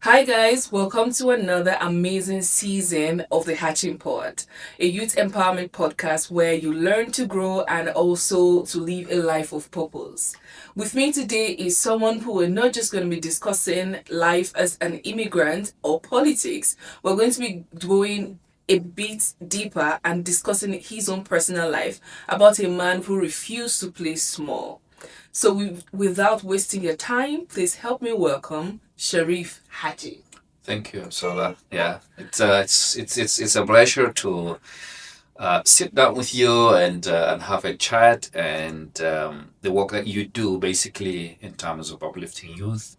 Hi guys, welcome to another amazing season of the Hatching Pod, a youth empowerment podcast where you learn to grow and also to live a life of purpose. With me today is someone who we're not just going to be discussing life as an immigrant or politics. We're going to be going a bit deeper and discussing his own personal life about a man who refused to play small. So, without wasting your time, please help me welcome Sharif Haji. Thank you, Sola. Yeah, it's a pleasure to sit down with you and have a chat and the work that you do basically in terms of uplifting youth,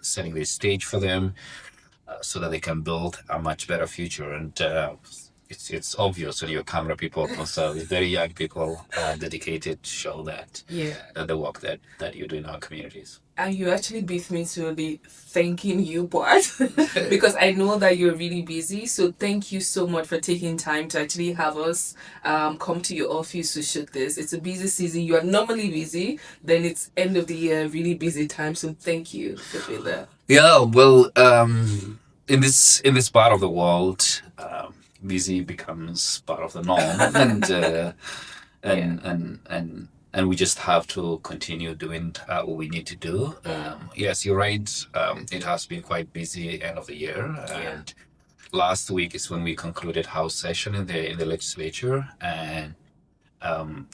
setting the stage for them so that they can build a much better future. And it's obvious when you're camera people, also very young people, dedicated to show that Yeah. the work that you do in our communities. And you actually beat me to the thanking you part because I know that you're really busy. So thank you so much for taking time to actually have us come to your office to shoot this. It's a busy season. You are normally busy. Then it's end of the year, really busy time. So thank you for being there. Yeah, well, in this part of the world, busy becomes part of the norm, Yeah. and we just have to continue doing what we need to do. Yes, you're right. It has been quite busy end of the year, Yeah. and last week is when we concluded House session in the legislature, and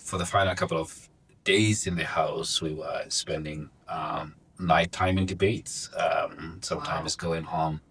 for the final couple of days in the House, we were spending nighttime in debates. Sometimes going home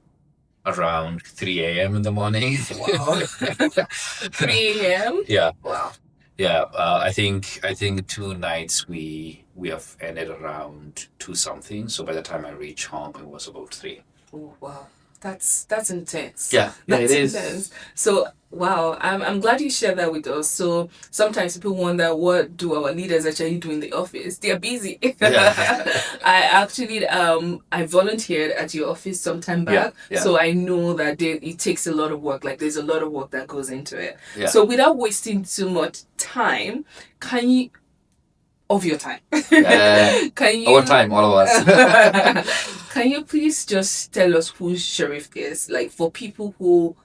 around 3 a.m. in the morning. Wow. 3 a.m. Yeah, Wow. yeah. I think 2 nights we have ended around two something. So by the time I reached home, it was about three. Oh, wow. That's intense. Yeah, it That's is. intense. So wow, I'm glad you shared that with us. So sometimes people wonder what do our leaders actually do in the office? They are busy. Yeah, I actually I volunteered at your office some time yeah, back. yeah, So I know that it takes a lot of work. Like there's a lot of work that goes into it. yeah. So without wasting too much time, can you of your time. Can you Our time, all of us. can you please just tell us who Sharif is? Like for people who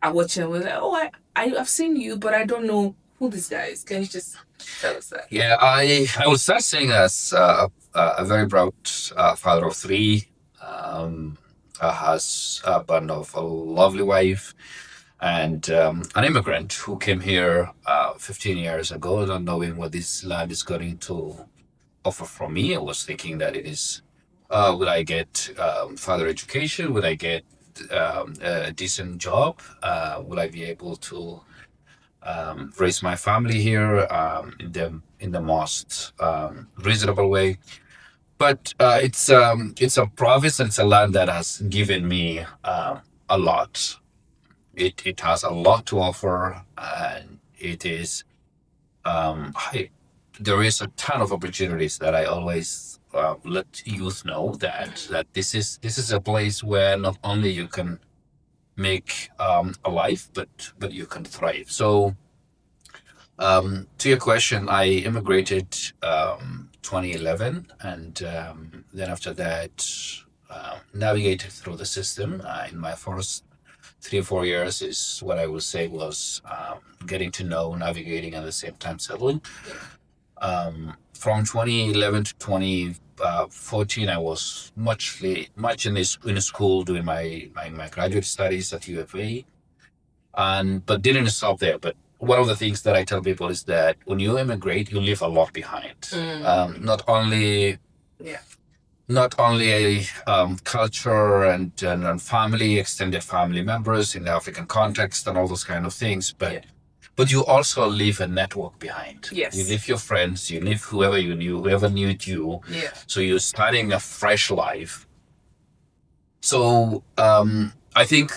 are watching and we're like, oh I've seen you but I don't know who this guy is. Can you just tell us that? Yeah, I was start saying as a very proud father of three. Has a band of a lovely wife and an immigrant who came here 15 years ago, not knowing what this land is going to offer for me. I was thinking that it is, will I get further education? Will I get a decent job? Will I be able to raise my family here in the most reasonable way? But it's a province and it's a land that has given me a lot. It has a lot to offer, and it is there is a ton of opportunities that I always let youth know that this is a place where not only you can make a life, but you can thrive. So to your question, I immigrated 2011, and then after that, navigated through the system. In my first 3 or 4 years is what I would say was getting to know, navigating, at the same time settling. From 2011 to 2014, I was much in school doing my graduate studies at UFA, and but didn't stop there. But one of the things that I tell people is that when you immigrate, you leave a lot behind. Yeah. Not only a culture and family, extended family members in the African context, and all those kind of things, but Yeah. but you also leave a network behind. Yes. You leave your friends, you leave whoever you knew, whoever knew you. Yeah. So you're starting a fresh life. So I think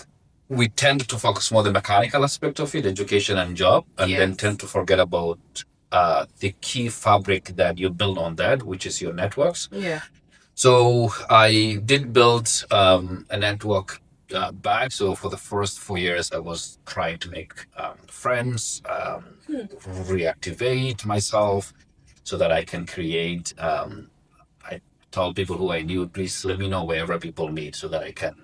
we tend to focus more on the mechanical aspect of it, education and job, and then Yes. tend to forget about the key fabric that you build on that, which is your networks. Yeah. So I did build a network back. So for the first 4 years, I was trying to make friends, reactivate myself, so that I can create. I told people who I knew, please let me know wherever people meet, so that I can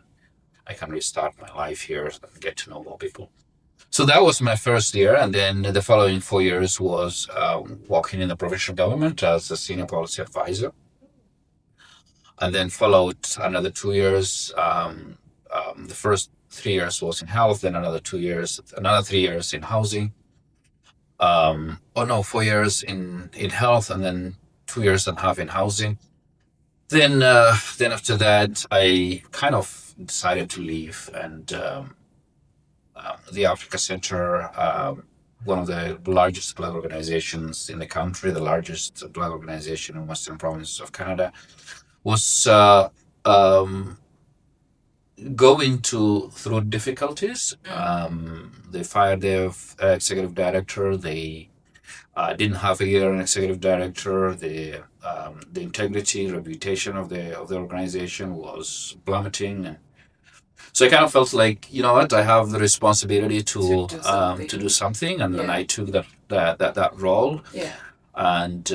I can restart my life here and get to know more people. So that was my first year, and then the following 4 years was working in the provincial government as a senior policy advisor, and then followed another 2 years. The first 3 years was in health, then another 2 years, another 3 years in housing. Oh no, 4 years in health, and then 2 years and a half in housing. Then after that, I kind of decided to leave, and the Africa Center, one of the largest blood organizations in the country, the largest blood organization in Western provinces of Canada, was going through difficulties. They fired their executive director. They didn't have a year an executive director. The integrity, reputation of the organization was plummeting, and so I kind of felt like, you know what, I have the responsibility to do something, and then I took that role, and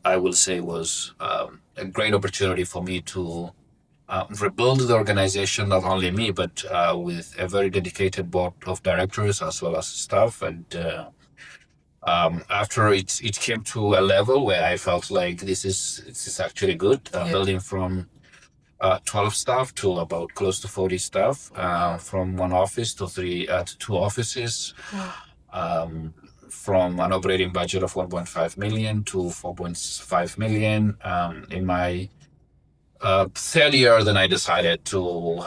I will say was a great opportunity for me to rebuild the organization, not only me, but with a very dedicated board of directors as well as staff. And after it came to a level where I felt like this is actually good, building from 12 staff to about close to 40 staff, from one office to two offices, from an operating budget of 1.5 million to 4.5 million. In my third year, then I decided to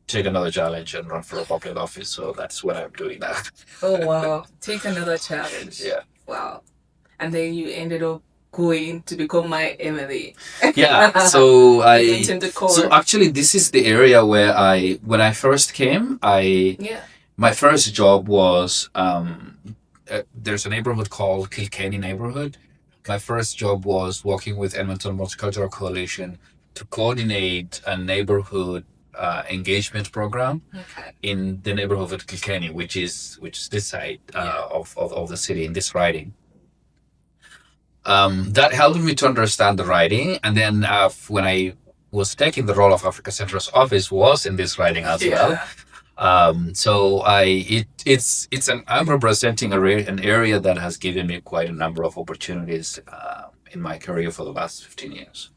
take another challenge and run for a public office. So that's what I'm doing now. Oh, wow. Take another challenge. Yeah. Wow. And then you ended up going to become my MLA. Yeah. So so actually, this is the area where when I first came, my first job was, there's a neighborhood called Kilkenny neighborhood. My first job was working with Edmonton Multicultural Coalition to coordinate a neighborhood engagement program in the neighborhood of Kilkenny, which is this side of the city, in this riding. That helped me to understand the riding, and then when I was taking the role of Africa Center's office was in this riding as well. So I'm representing an area that has given me quite a number of opportunities in my career for the last 15 years.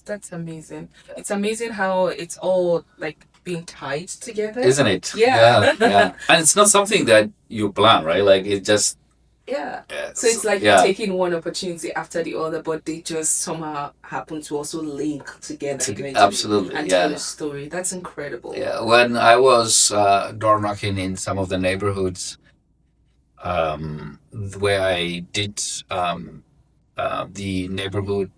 That's amazing. It's amazing how it's all like being tied together, isn't it? Yeah. And it's not something that you plan, right? Like it just so it's like you're taking one opportunity after the other, but they just somehow happen to also link together absolutely, and tell a story. That's incredible. Yeah, when I was door knocking in some of the neighborhoods where I did the neighborhood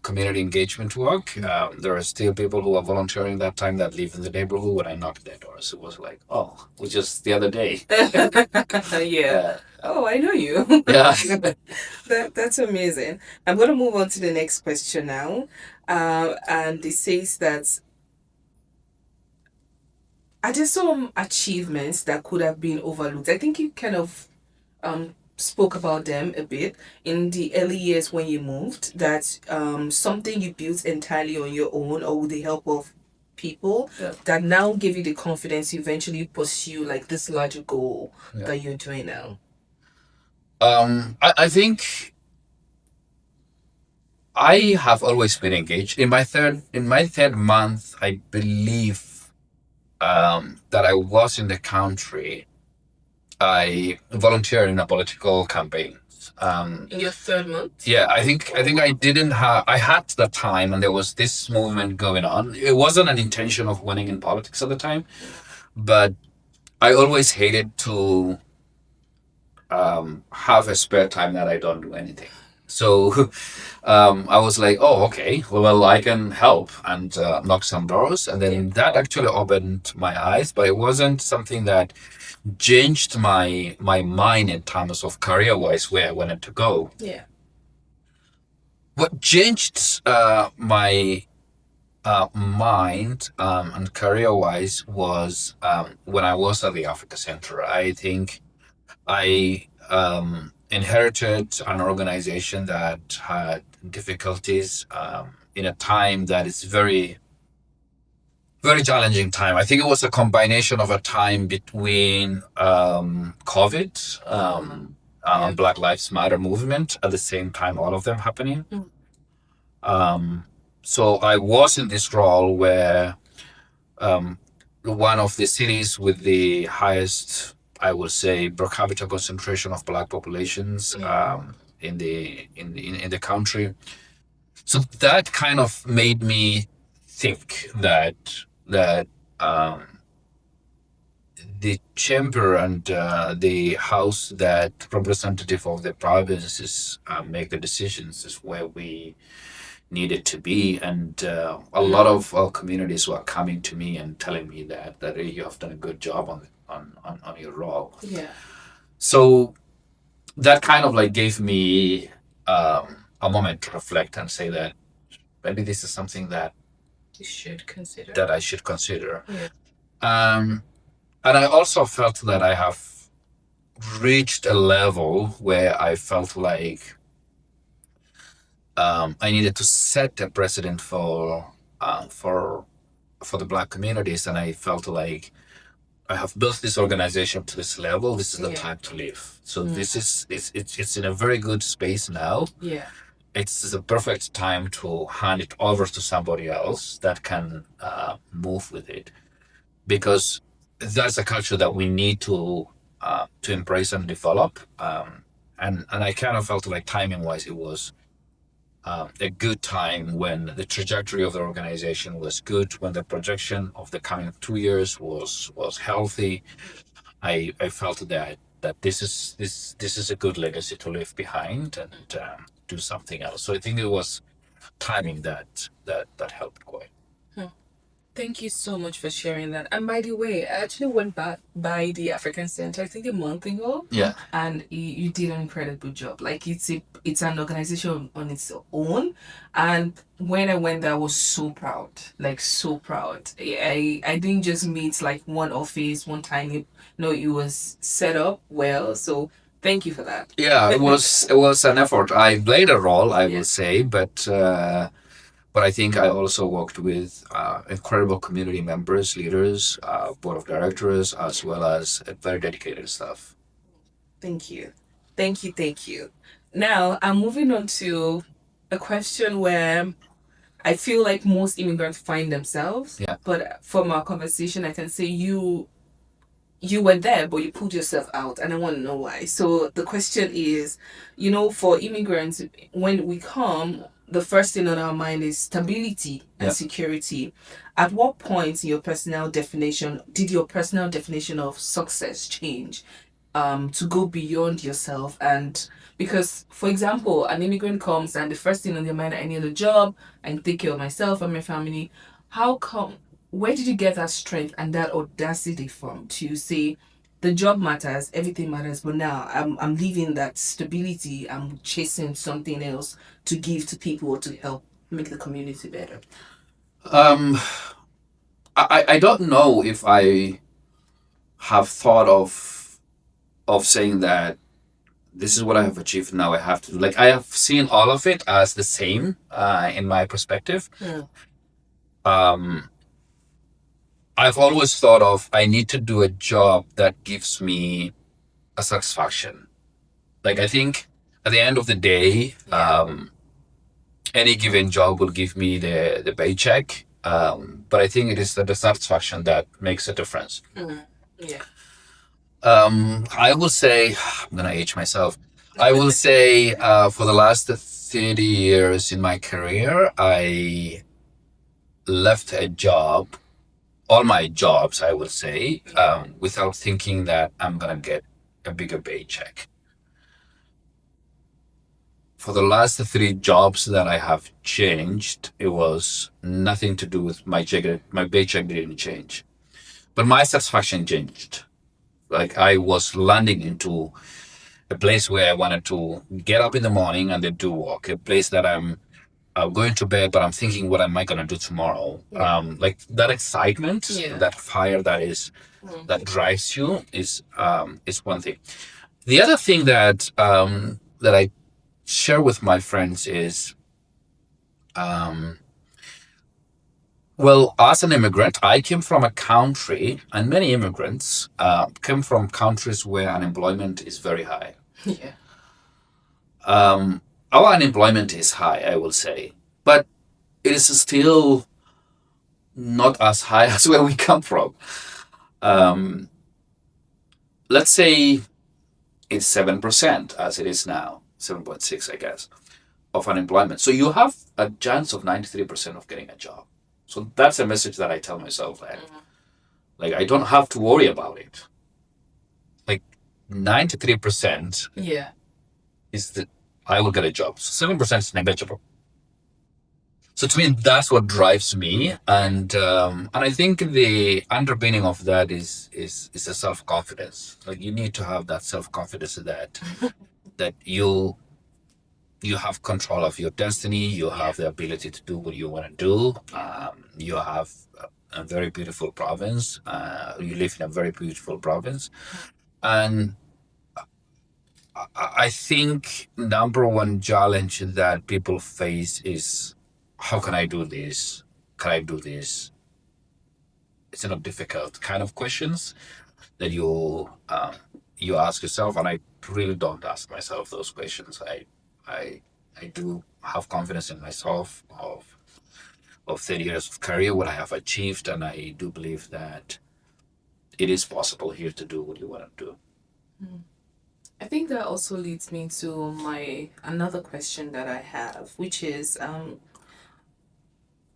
community engagement work, there are still people who are volunteering that time that live in the neighborhood. When I knocked their doors, it was like, oh, it was just the other day. Oh, I know you. Yeah. That's amazing. I'm going to move on to the next question now. And it says that, are there some achievements that could have been overlooked? I think you kind of spoke about them a bit in the early years when you moved, that something you built entirely on your own or with the help of people that now give you the confidence to eventually pursue like this larger goal that you're doing now. I think I have always been engaged. In my third month, I believe that I was in the country. I volunteered in a political campaign. In your third month? Yeah, I think I had the time, and there was this movement going on. It wasn't an intention of winning in politics at the time, but I always hated to have a spare time that I don't do anything. So I was like, oh, okay, well, I can help and knock some doors. And then that actually opened my eyes, but it wasn't something that changed my mind in terms of career-wise where I wanted to go. Yeah. What changed my mind and career-wise was when I was at the Africa Center. I think I inherited an organization that had difficulties in a time that is very Very challenging time. I think it was a combination of a time between COVID, Yeah. and Black Lives Matter movement at the same time, all of them happening. Mm. Um, so I was in this role where um, one of the cities with the highest, I would say, per capita concentration of Black populations Yeah. in the country. So that kind of made me think that um, the chamber and the house that representative of the provinces make the decisions is where we needed to be, and a lot of communities were coming to me and telling me that "Hey, you have done a good job on your role." Yeah. So that kind of like gave me a moment to reflect and say that maybe this is something You should consider. that I should consider. Yeah. Um, and I also felt that I have reached a level where I felt like I needed to set a precedent for the Black communities, and I felt like I have built this organization to this level. This is the Yeah. time to leave. So this is it's in a very good space now. Yeah. It's the perfect time to hand it over to somebody else that can move with it, because that's a culture that we need to embrace and develop. And I kind of felt like timing wise, it was a good time when the trajectory of the organization was good, when the projection of the coming 2 years was healthy. I felt that this is a good legacy to leave behind and do something else. So I think it was timing that helped quite. Thank you so much for sharing that. And by the way, I actually went back by the African Center, I think a month ago. Yeah. And you did an incredible job. Like it's an organization on its own. And when I went there, I was so proud. Like so proud. I didn't just meet like one office, one tiny. No, it was set up well. So thank you for that. Yeah, it was an effort. I played a role, I Yeah. will say, but I think I also worked with incredible community members, leaders, board of directors, as well as very dedicated staff. Thank you. Thank you. Thank you. Now I'm moving on to a question where I feel like most immigrants find themselves. Yeah. But from our conversation, I can say you were there, but you pulled yourself out, and I want to know why. So the question is, for immigrants, when we come, the first thing on our mind is stability and Yeah. security. At what point in your personal definition did your personal definition of success change? To go beyond yourself, and because for example an immigrant comes and the first thing on their mind, I need a job, I can take care of myself and my family. How come, where did you get that strength and that audacity from to say the job matters, everything matters, but now I'm leaving that stability, I'm chasing something else to give to people or to help make the community better? Um, I don't know if I have thought of saying that this is what I have achieved. Now I have to, like, I have seen all of it as the same in my perspective. Hmm. Um, I've always thought of I need to do a job that gives me a satisfaction. Like, I think at the end of the day, any given job will give me the paycheck. But I think it is the satisfaction that makes a difference. Yeah. I will say, I'm gonna age myself. I will say, for the last 30 years in my career, I left a job, all my jobs, I would say, without thinking that I'm gonna get a bigger paycheck. For the last three jobs that I have changed, it was nothing to do with my check. My paycheck didn't change, but my satisfaction changed. Like, I was landing into a place where I wanted to get up in the morning and then do work. A place that I'm going to bed, but I'm thinking, what am I gonna do tomorrow? Like that excitement, that fire that drives you is one thing. The other thing that I share with my friends is Well, as an immigrant, I came from a country, and many immigrants come from countries where unemployment is very high. Yeah. Um, our unemployment is high, I will say, but it is still not as high as where we come from. Um, let's say it's 7% as it is now, 7.6, I guess, of unemployment. So you have a chance of 93% of getting a job. So that's a message that I tell myself that, like, I don't have to worry about it. Like, 93% Yeah. is that I will get a job. So 7% is negligible. So to me, that's what drives me, and I think the underpinning of that is a self confidence. Like, you need to have that self confidence that you have control of your destiny. You have the ability to do what you want to do. You have a very beautiful province. You live in a very beautiful province, and I think number one challenge that people face is, how can I do this? Can I do this? It's not difficult kind of questions that you ask yourself, and I really don't ask myself those questions. I I do have confidence in myself of 30 years of career, what I have achieved, and I do believe that it is possible here to do what you want to do. I think that also leads me to my another question that I have, which is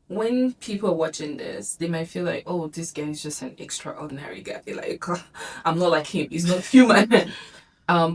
when people are watching this, they might feel like, oh, this guy is just an extraordinary guy. Like, I'm not like him. He's not human.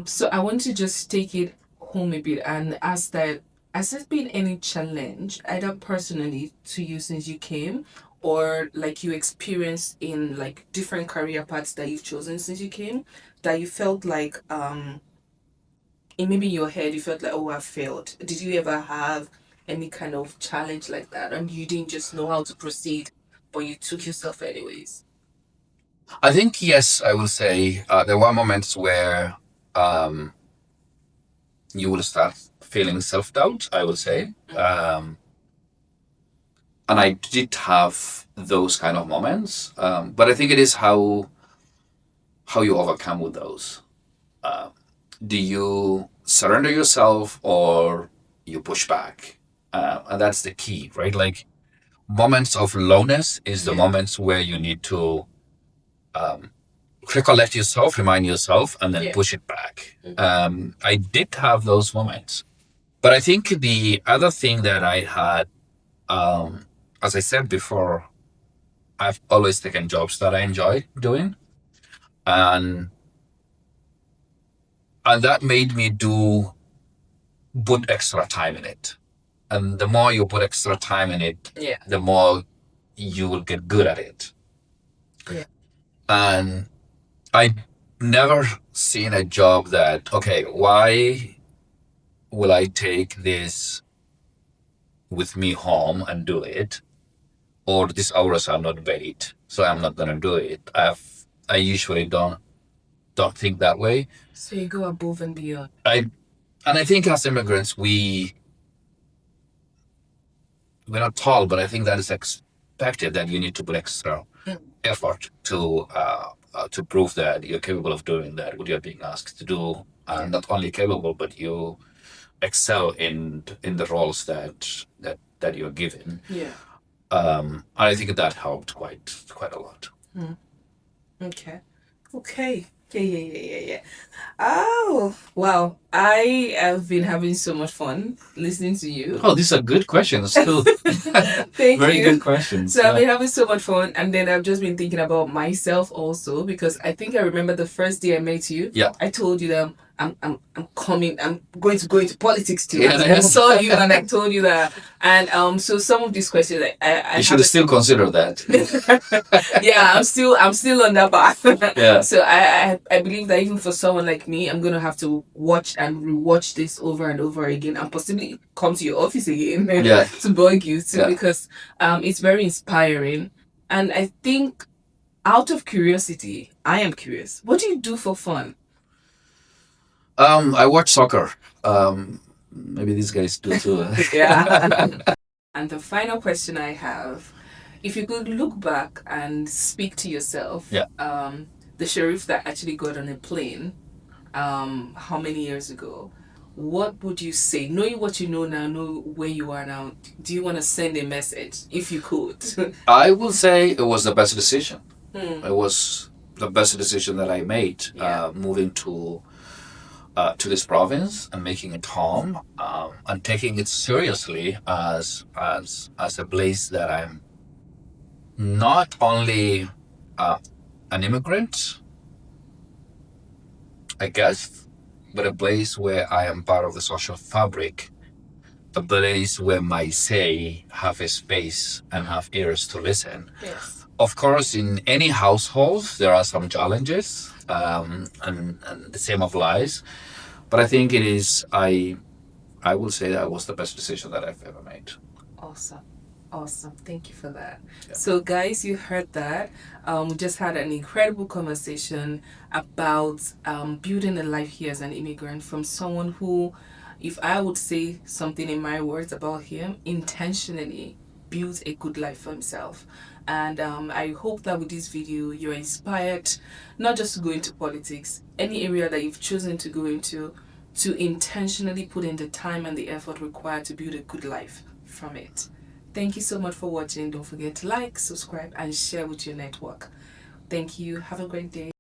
So I want to just take it home a bit and ask that, has there been any challenge, either personally to you since you came, or like you experienced in like different career paths that you've chosen since you came, that you felt like in maybe your head you felt like, oh, I failed. Did you ever have any kind of challenge like that and you didn't just know how to proceed, but you took yourself anyways? I think, yes, I will say there were moments where um, you will start feeling self doubt, I will say. And I did have those kind of moments, but I think it is how you overcome with those. Do you surrender yourself or you push back? And that's the key, right? Like, moments of lowness is the moments where you need to recollect yourself, remind yourself, and then push it back. I did have those moments. But I think the other thing that I had, as I said before, I've always taken jobs that I enjoy doing. And that made me put extra time in it. And the more you put extra time in it, the more you will get good at it. Yeah. And I never seen a job that, okay, why will I take this with me home and do it? Or these hours are not paid, so I'm not gonna do it. I usually don't think that way. So you go above and beyond. I think as immigrants we're not told, but I think that is expected that you need to put extra effort to prove that you're capable of doing that, what you're being asked to do, and not only capable, but you excel in the roles that you're given. Yeah. I think that helped quite a lot. Okay. Okay. Yeah. Oh, wow. I have been having so much fun listening to you. Oh, these are good questions too. Thank Very you. good questions. So I've been having so much fun, and then I've just been thinking about myself also, because I think I remember the first day I met you. Yeah. I told you that I'm coming. I'm going to go into politics too. Yeah, I saw you and I told you that, and so some of these questions I You should still consider that. Yeah, I'm still on that path. Yeah. So I believe that even for someone like me, I'm gonna have to watch and rewatch this over and over again, and possibly come to your office again to bug you too, because it's very inspiring. And I think, out of curiosity, I am curious. What do you do for fun? I watch soccer. Maybe these guys do too. Yeah. And the final question I have If you could look back and speak to yourself, Yeah. The Sharif that actually got on a plane, how many years ago, what would you say? Knowing what you know now, know where you are now, do you want to send a message if you could? I will say it was the best decision. Hmm. It was the best decision that I made, Yeah. moving to this province and making it home, and taking it seriously as a place that I'm not only an immigrant, I guess, but a place where I am part of the social fabric, a place where my say have a space and have ears to listen. Yes. Of course, in any household, there are some challenges, and the same applies. But I think it is, I will say that was the best decision that I've ever made. Awesome. Awesome. Thank you for that. Yeah. So, guys, you heard that. We just had an incredible conversation about building a life here as an immigrant from someone who, if I would say something in my words about him, intentionally built a good life for himself. And I hope that with this video, you're inspired not just to go into politics, any area that you've chosen to go into, to intentionally put in the time and the effort required to build a good life from it. Thank you so much for watching. Don't forget to like, subscribe, and share with your network. Thank you. Have a great day.